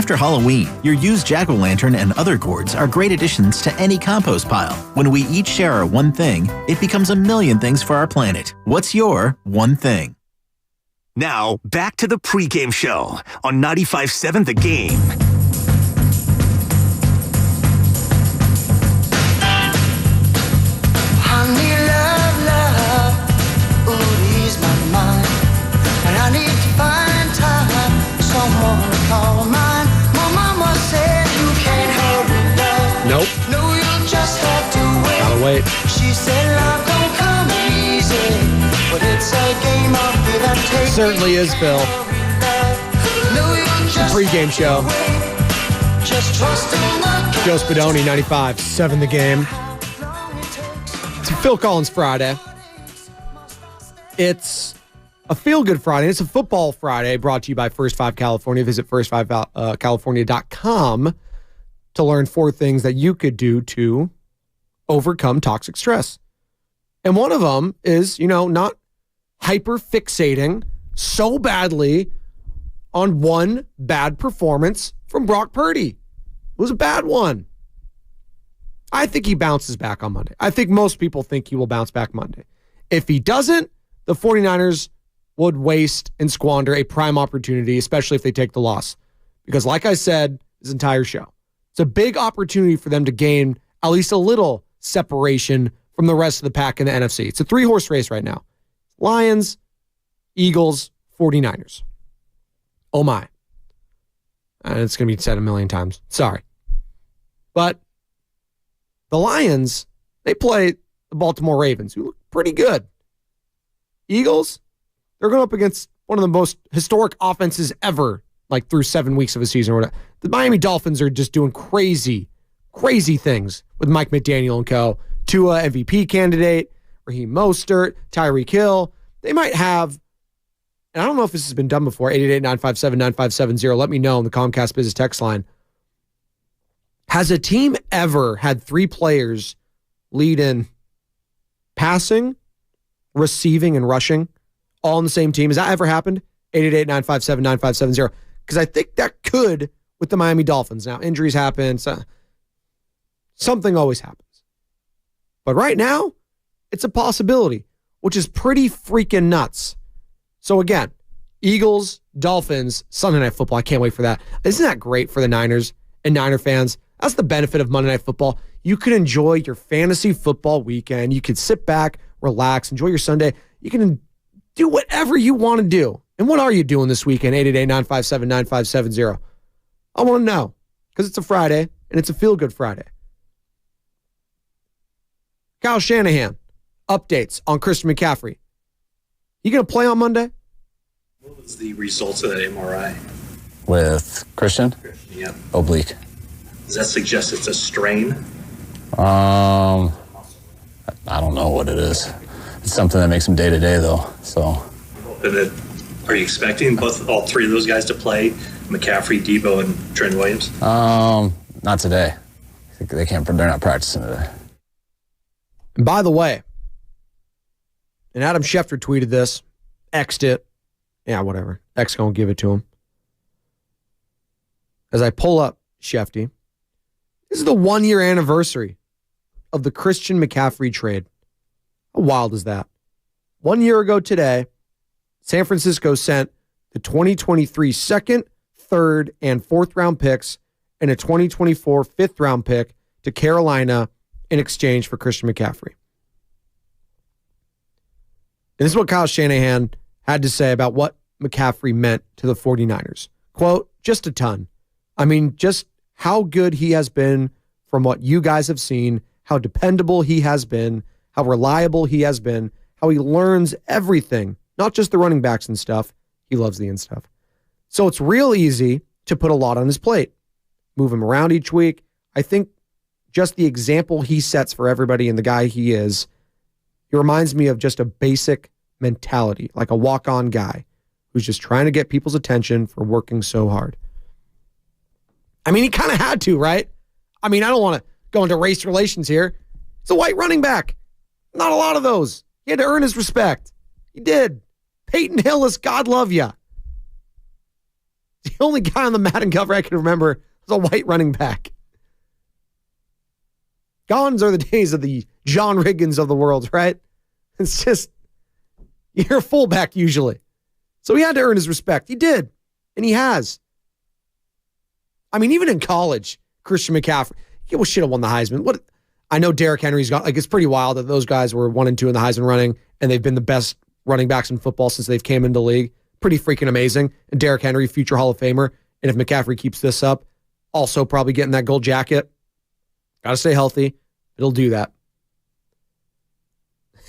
after Halloween, your used jack-o'-lantern and other gourds are great additions to any compost pile. When we each share our one thing, it becomes a million things for our planet. What's your one thing? Now, back to the pregame show on 95.7 The Game. Honey, love, ooh, ease my mind. And I need to find time, someone to call mine. My mama said you can't hurry love. Nope. No, you'll just have to wait. Gotta wait. She said love don't come easy, but it's a game of give and take. Certainly is, Phil. No, you'll just Pregame show. Just trust in the Joe Spadoni, 95.7 The Game. It's a Phil Collins Friday. It's a feel-good Friday. It's a football Friday brought to you by First 5 California. Visit first5california.com to learn 4 things that you could do to overcome toxic stress. And one of them is, not hyper-fixating so badly on one bad performance from Brock Purdy. It was a bad one. I think he bounces back on Monday. I think most people think he will bounce back Monday. If he doesn't, the 49ers would waste and squander a prime opportunity, especially if they take the loss. Because like I said, this entire show, it's a big opportunity for them to gain at least a little separation from the rest of the pack in the NFC. It's a 3-horse race right now. Lions, Eagles, 49ers. Oh my. And it's going to be said a million times. Sorry. But the Lions, they play the Baltimore Ravens, who look pretty good. Eagles, they're going up against one of the most historic offenses ever, like through 7 weeks of a season or whatever. The Miami Dolphins are just doing crazy, crazy things with Mike McDaniel and co. Tua, MVP candidate, Raheem Mostert, Tyreek Hill. They might have, and I don't know if this has been done before, 888-957-9570. Let me know on the Comcast Business text line. Has a team ever had 3 players lead in passing, receiving, and rushing all on the same team? Has that ever happened? 888-957-9570. Because I think that could with the Miami Dolphins. Now, injuries happen. So something always happens. But right now, it's a possibility, which is pretty freaking nuts. So again, Eagles, Dolphins, Sunday Night Football. I can't wait for that. Isn't that great for the Niners and Niner fans? That's the benefit of Monday Night Football. You can enjoy your fantasy football weekend. You can sit back, relax, enjoy your Sunday. You can do whatever you want to do. And what are you doing this weekend? 888-957-9570. I want to know because it's a Friday and it's a feel-good Friday. Kyle Shanahan, updates on Christian McCaffrey. You going to play on Monday? What was the results of that MRI? With Christian? Yeah. Oblique. Does that suggest it's a strain? I don't know what it is. It's something that makes him day to day, though. So. Are you expecting all 3 of those guys to play? McCaffrey, Debo, and Trent Williams? Not today. They can't. They're not practicing today. And by the way, and Adam Schefter tweeted this, X'd it. Yeah, whatever. X gonna give it to him. As I pull up Shefty, this is the 1-year anniversary of the Christian McCaffrey trade. How wild is that? 1 year ago today, San Francisco sent the 2023 second, third, and fourth round picks and a 2024 fifth round pick to Carolina in exchange for Christian McCaffrey. And this is what Kyle Shanahan had to say about what McCaffrey meant to the 49ers. Quote, just a ton. I mean, just how good he has been from what you guys have seen, how dependable he has been, how reliable he has been, how he learns everything, not just the running backs and stuff. He loves the end stuff. So it's real easy to put a lot on his plate. Move him around each week. I think just the example he sets for everybody and the guy he is, he reminds me of just a basic mentality, like a walk-on guy who's just trying to get people's attention for working so hard. I mean, he kind of had to, right? I mean, I don't want to go into race relations here. It's a white running back. Not a lot of those. He had to earn his respect. He did. Peyton Hillis, God love ya. The only guy on the Madden cover I can remember was a white running back. Gone are the days of the John Riggins of the world, right? It's just, you're a fullback usually. So he had to earn his respect. He did. And he has. I mean, even in college, Christian McCaffrey, he should have won the Heisman. What? I know Derrick Henry's got, it's pretty wild that those guys were 1 and 2 in the Heisman running, and they've been the best running backs in football since they've came into the league. Pretty freaking amazing. And Derrick Henry, future Hall of Famer. And if McCaffrey keeps this up, also probably getting that gold jacket. Got to stay healthy. It'll do that.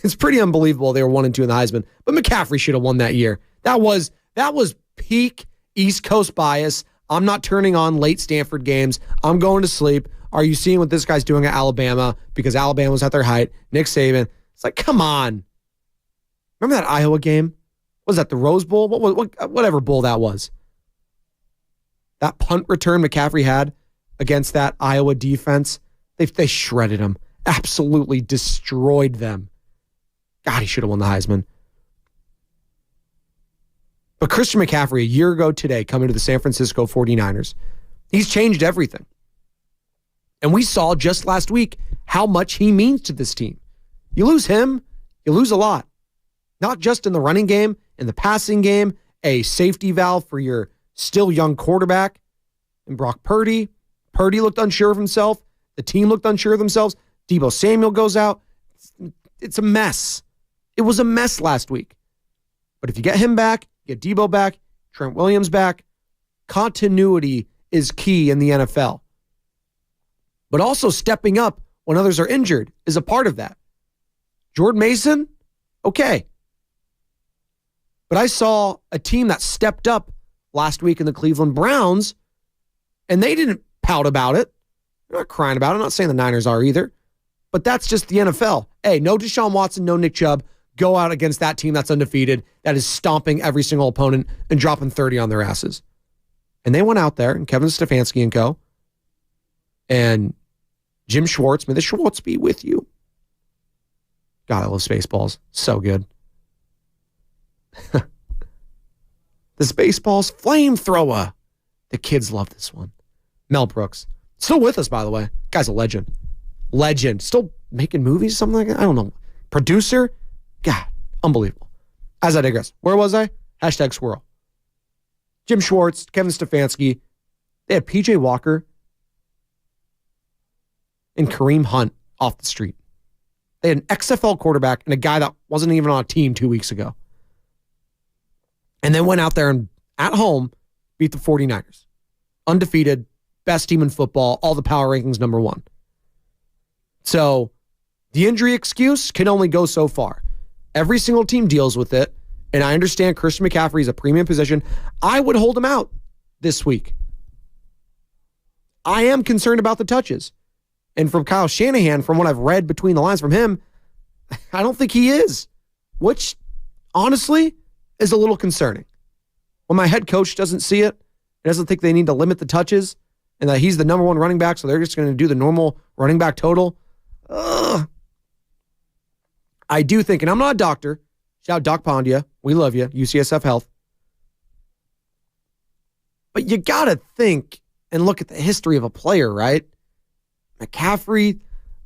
It's pretty unbelievable they were 1 and 2 in the Heisman, but McCaffrey should have won that year. That was peak East Coast bias. I'm not turning on late Stanford games. I'm going to sleep. Are you seeing what this guy's doing at Alabama? Because Alabama was at their height. Nick Saban. It's like, come on. Remember that Iowa game? Was that the Rose Bowl? Whatever bowl that was. That punt return McCaffrey had against that Iowa defense, they shredded him. Absolutely destroyed them. God, he should have won the Heisman. But Christian McCaffrey, a year ago today, coming to the San Francisco 49ers, he's changed everything. And we saw just last week how much he means to this team. You lose him, you lose a lot. Not just in the running game, in the passing game, a safety valve for your still young quarterback. And Brock Purdy. Purdy looked unsure of himself. The team looked unsure of themselves. Deebo Samuel goes out. It's a mess. It was a mess last week. But if you get him back, get Deebo back, Trent Williams back, continuity is key in the NFL. But also stepping up when others are injured is a part of that. Jordan Mason, okay. But I saw a team that stepped up last week in the Cleveland Browns, and they didn't pout about it. They're not crying about it. I'm not saying the Niners are either. But that's just the NFL. Hey, no Deshaun Watson, no Nick Chubb. Go out against that team that's undefeated, that is stomping every single opponent and dropping 30 on their asses. And they went out there, and Kevin Stefanski and co. And Jim Schwartz, may the Schwartz be with you. God, I love Spaceballs. So good. The Spaceballs flamethrower. The kids love this one. Mel Brooks. Still with us, by the way. Guy's a legend. Legend. Still making movies, something like that? I don't know. Producer? God, unbelievable. As I digress. Where was I? Hashtag squirrel. Jim Schwartz, Kevin Stefanski. They had PJ Walker and Kareem Hunt off the street. They had an XFL quarterback and a guy that wasn't even on a team 2 weeks ago. And then went out there and, at home, beat the 49ers. Undefeated, best team in football, all the power rankings, number 1. So, the injury excuse can only go so far. Every single team deals with it, and I understand Christian McCaffrey is a premium position. I would hold him out this week. I am concerned about the touches. And from Kyle Shanahan, from what I've read between the lines from him, I don't think he is. Which, honestly, is a little concerning. When my head coach doesn't see it, and doesn't think they need to limit the touches, and that he's the number 1 running back, so they're just going to do the normal running back total. I do think, and I'm not a doctor, shout out Doc Pondia, we love you, UCSF Health. But you got to think and look at the history of a player, right? McCaffrey,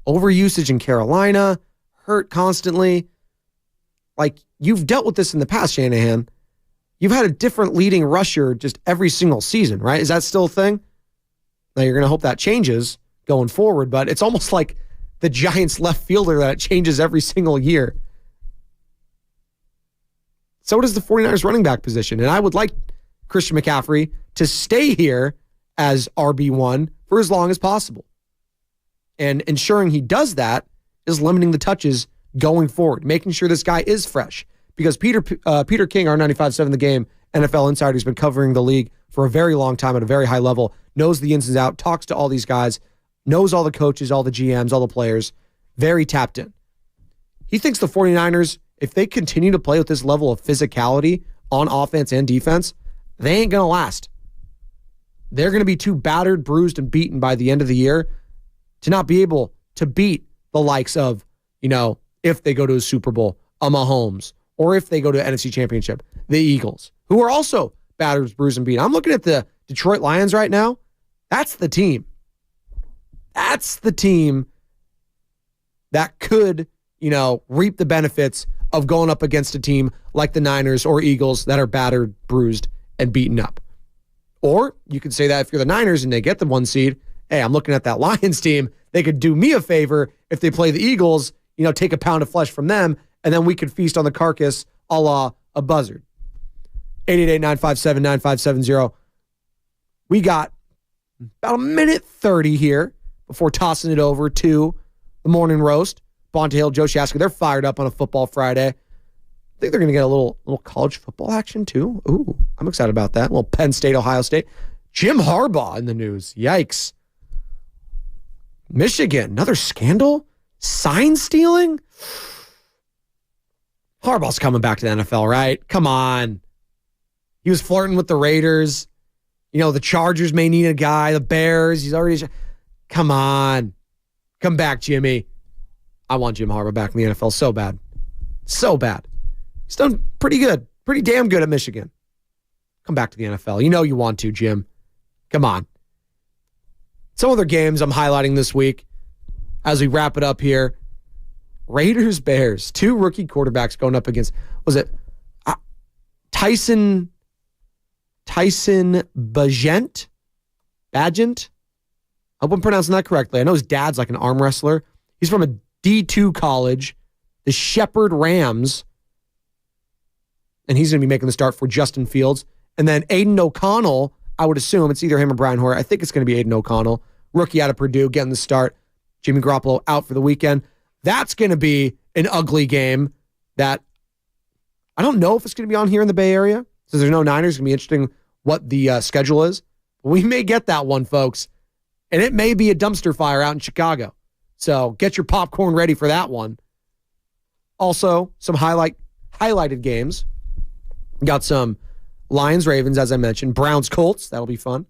overusage in Carolina, hurt constantly. Like, you've dealt with this in the past, Shanahan. You've had a different leading rusher just every single season, right? Is that still a thing? Now, you're going to hope that changes going forward, but it's almost like the Giants left fielder that it changes every single year. So does the 49ers running back position. And I would like Christian McCaffrey to stay here as RB1 for as long as possible. And ensuring he does that is limiting the touches going forward, making sure this guy is fresh. Because Peter King, our 95.7 The Game NFL insider, who's been covering the league for a very long time at a very high level, knows the ins and outs, talks to all these guys, knows all the coaches, all the GMs, all the players, very tapped in. He thinks the 49ers, if they continue to play with this level of physicality on offense and defense, they ain't going to last. They're going to be too battered, bruised, and beaten by the end of the year to not be able to beat the likes of, if they go to a Super Bowl, a Mahomes, or if they go to an NFC Championship, the Eagles, who are also battered, bruised, and beat. I'm looking at the Detroit Lions right now. That's the team. That's the team that could, reap the benefits of going up against a team like the Niners or Eagles that are battered, bruised, and beaten up. Or you could say that if you're the Niners and they get the 1 seed, hey, I'm looking at that Lions team. They could do me a favor if they play the Eagles, take a pound of flesh from them, and then we could feast on the carcass a la a buzzard. 888-957-9570. We got about a minute 30 here before tossing it over to the morning roast. Bonta Hill, Joe Shasky, they're fired up on a football Friday. I think they're going to get a little college football action too. Ooh, I'm excited about that. A little Penn State, Ohio State. Jim Harbaugh in the news. Yikes. Michigan, another scandal? Sign stealing? Harbaugh's coming back to the NFL, right? Come on. He was flirting with the Raiders. The Chargers may need a guy. The Bears, he's already... Come on. Come back, Jimmy. I want Jim Harbaugh back in the NFL so bad. So bad. He's done pretty good. Pretty damn good at Michigan. Come back to the NFL. You want to, Jim. Come on. Some other games I'm highlighting this week as we wrap it up here. Raiders, Bears. 2 rookie quarterbacks going up against, was it Tyson Bagent? I hope I'm pronouncing that correctly. I know his dad's like an arm wrestler. He's from a D2 college, the Shepherd Rams. And he's going to be making the start for Justin Fields. And then Aiden O'Connell, I would assume it's either him or Brian Hoyer. I think it's going to be Aiden O'Connell, rookie out of Purdue, getting the start. Jimmy Garoppolo out for the weekend. That's going to be an ugly game that I don't know if it's going to be on here in the Bay Area. So there's no Niners. It's going to be interesting what the schedule is. We may get that one, folks. And it may be a dumpster fire out in Chicago. So get your popcorn ready for that one. Also, some highlighted games. Got some Lions-Ravens, as I mentioned. Browns-Colts. That'll be fun.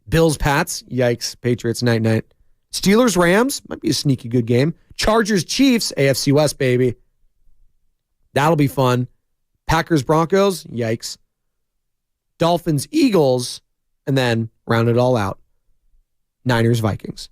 Bills-Pats. Yikes. Patriots, night-night. Steelers-Rams. Might be a sneaky good game. Chargers-Chiefs. AFC West, baby. That'll be fun. Packers-Broncos. Yikes. Dolphins-Eagles. And then round it all out. Niners-Vikings.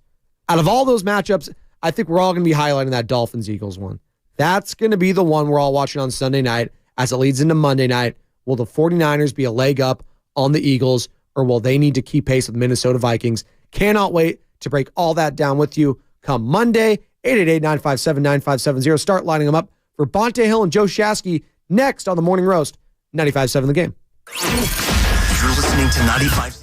Out of all those matchups, I think we're all going to be highlighting that Dolphins-Eagles one. That's going to be the one we're all watching on Sunday night as it leads into Monday night. Will the 49ers be a leg up on the Eagles, or will they need to keep pace with the Minnesota Vikings? Cannot wait to break all that down with you come Monday. 888-957-9570. Start lining them up for Bonta Hill and Joe Shasky next on the Morning Roast. 95.7 The Game. You're listening to 95.